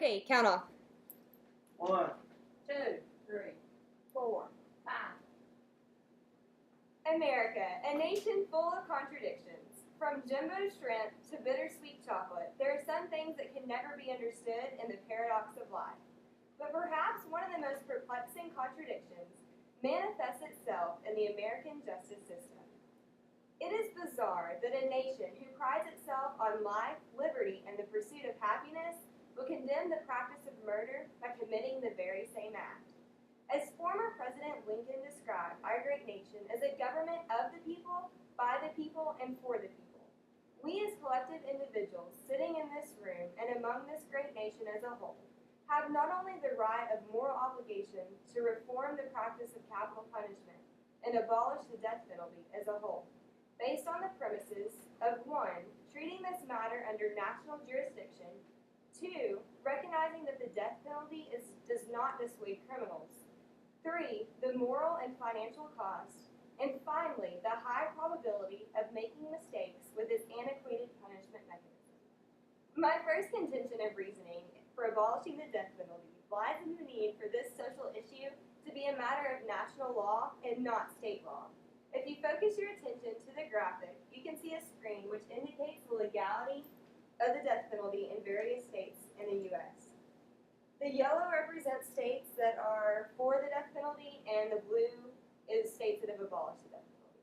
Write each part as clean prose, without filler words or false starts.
Okay, count off. 1, 2, 3, 4, 5. America, a nation full of contradictions. From jumbo shrimp to bittersweet chocolate, there are some things that can never be understood in the paradox of life. But perhaps one of the most perplexing contradictions manifests itself in the American justice system. It is bizarre that a nation who prides itself on life, liberty, and the pursuit of happiness will condemn the practice of murder by committing the very same act. As former President Lincoln described our great nation as a government of the people, by the people, and for the people, we as collective individuals sitting in this room and among this great nation as a whole have not only the right of moral obligation to reform the practice of capital punishment and abolish the death penalty as a whole, based on the premises of 1, treating this matter under national jurisdiction, 2, recognizing that the death penalty does not dissuade criminals, 3, the moral and financial cost, and finally, the high probability of making mistakes with this antiquated punishment mechanism. My first contention of reasoning for abolishing the death penalty lies in the need for this social issue to be a matter of national law and not state law. If you focus your attention to the graphic, you can see a screen which indicates the legality of the death penalty in various states in the U.S. The yellow represents states that are for the death penalty, and the blue is states that have abolished the death penalty.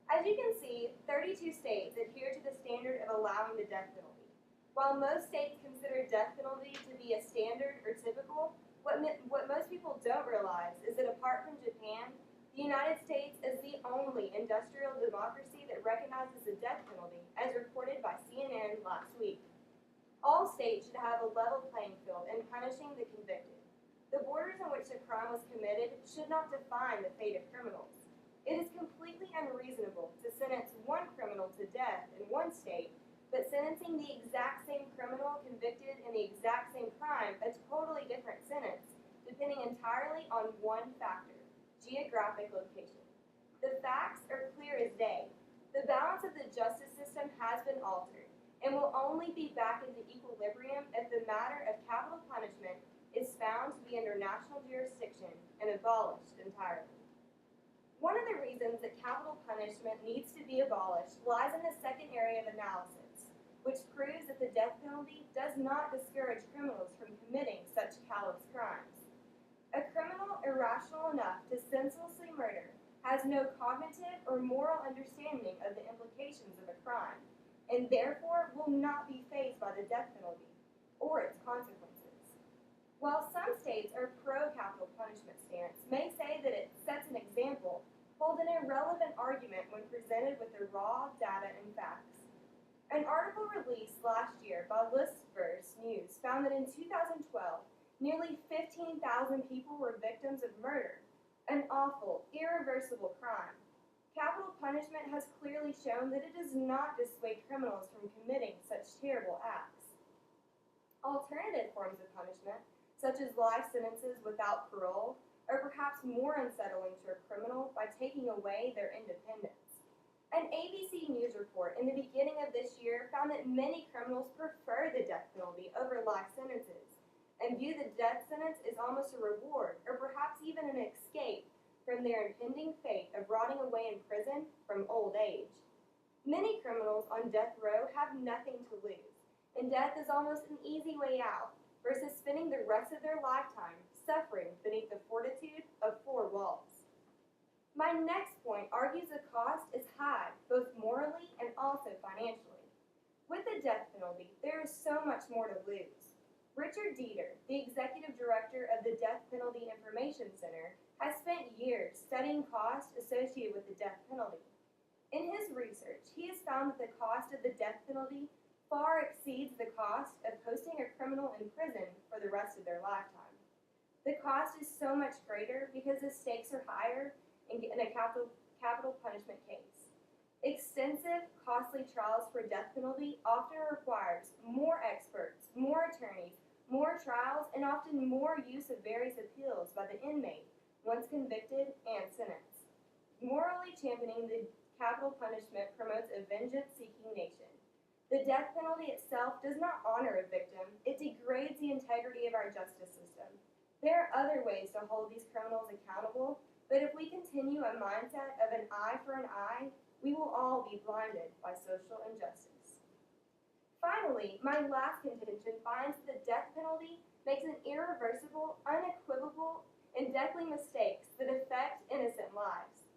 As you can see, 32 states adhere to the standard of allowing the death penalty. While most states consider death penalty to be a standard or typical, what most people don't realize is that apart from Japan, the United States is the only industrial democracy that recognizes the death penalty, as reported by CNN last week. All states should have a level playing field in punishing the convicted. The borders in which a crime was committed should not define the fate of criminals. It is completely unreasonable to sentence one criminal to death in one state, but sentencing the exact same criminal convicted in the exact same crime a totally different sentence, depending entirely on one factor: geographic location. The facts are clear as day. The balance of the justice system has been altered and will only be back into equilibrium if the matter of capital punishment is found to be under national jurisdiction and abolished entirely. One of the reasons that capital punishment needs to be abolished lies in the second area of analysis, which proves that the death penalty does not discourage criminals from committing such callous crimes. A criminal irrational enough to senselessly murder has no cognitive or moral understanding of the implications of a crime, and therefore will not be faced by the death penalty or its consequences. While some states are pro-capital punishment stance may say that it sets an example, hold an irrelevant argument when presented with the raw data and facts. An article released last year by Listverse News found that in 2012, nearly 15,000 people were victims of murder, an awful, irreversible crime. Capital punishment has clearly shown that it does not dissuade criminals from committing such terrible acts. Alternative forms of punishment, such as life sentences without parole, are perhaps more unsettling to a criminal by taking away their independence. An ABC News report in the beginning of this year found that many criminals prefer the death penalty over life sentences and view the death sentence as almost a reward or perhaps even an escape from their impending fate of rotting away in prison from old age. Many criminals on death row have nothing to lose, and death is almost an easy way out versus spending the rest of their lifetime suffering beneath the fortitude of four walls. My next point argues the cost is high, both morally and also financially. With the death penalty, there is so much more to lose. Richard Dieter, the executive director of the Death Penalty Information Center, has spent years studying costs associated with the death penalty. In his research, he has found that the cost of the death penalty far exceeds the cost of posting a criminal in prison for the rest of their lifetime. The cost is so much greater because the stakes are higher in a capital punishment case. Extensive, costly trials for death penalty often requires more experts, more attorneys, more trials, and often more use of various appeals by the inmate once convicted and sentenced. Morally championing the capital punishment promotes a vengeance-seeking nation. The death penalty itself does not honor a victim, it degrades the integrity our justice system. There are other ways to hold these criminals accountable, but if we continue a mindset of an eye for an eye, we will all be blinded by social injustice. Finally, my last contention finds that the death penalty makes an irreversible, unequivocal, and deathly mistakes that affect innocent lives.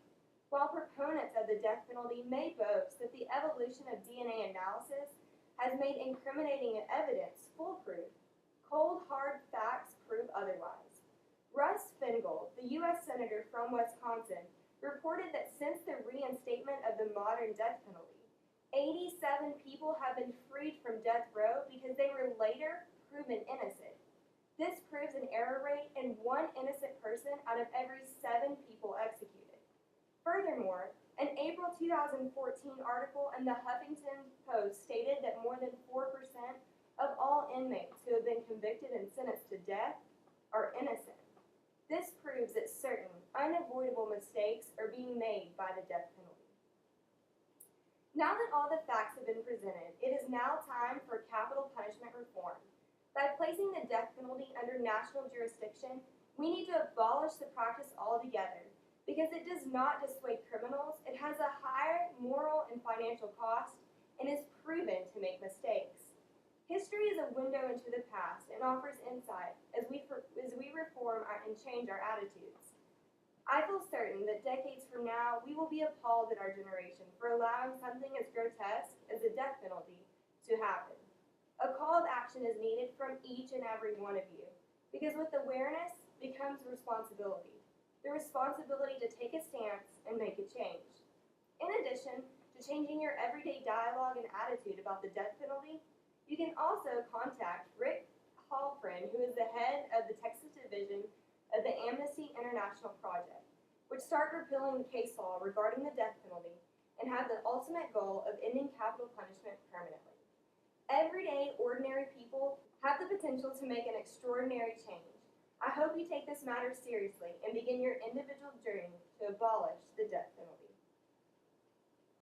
While proponents of the death penalty may boast that the evolution of DNA analysis has made incriminating evidence foolproof, cold, hard facts prove otherwise. Russ Feingold, the U.S. Senator from Wisconsin, reported that since the reinstatement of the modern death penalty, 87 people have been freed from death row because they were later proven innocent. This proves an error rate in 1 innocent person out of every 7 people executed. Furthermore, an April 2014 article in the Huffington Post stated that more than 4% of all inmates who have been convicted and sentenced to death are innocent. This proves that certain unavoidable mistakes are being made by the death penalty. Now that all the facts have been presented, it is now time for capital punishment reform. By placing the death penalty under national jurisdiction, we need to abolish the practice altogether. Because it does not dissuade criminals, it has a higher moral and financial cost and is proven to make mistakes. History is a window into the past and offers insight as we reform and change our attitudes. I feel certain that decades from now, we will be appalled at our generation for allowing something as grotesque as the death penalty to happen. A call of action is needed from each and every one of you, because with awareness becomes responsibility. The responsibility to take a stance and make a change. In addition to changing your everyday dialogue and attitude about the death penalty, you can also contact Rick Halprin, who is the head of the Texas division of the Amnesty International Project, which start repealing the case law regarding the death penalty and have the ultimate goal of ending capital punishment permanently. Everyday, ordinary people have the potential to make an extraordinary change. I hope you take this matter seriously and begin your individual journey to abolish the death penalty.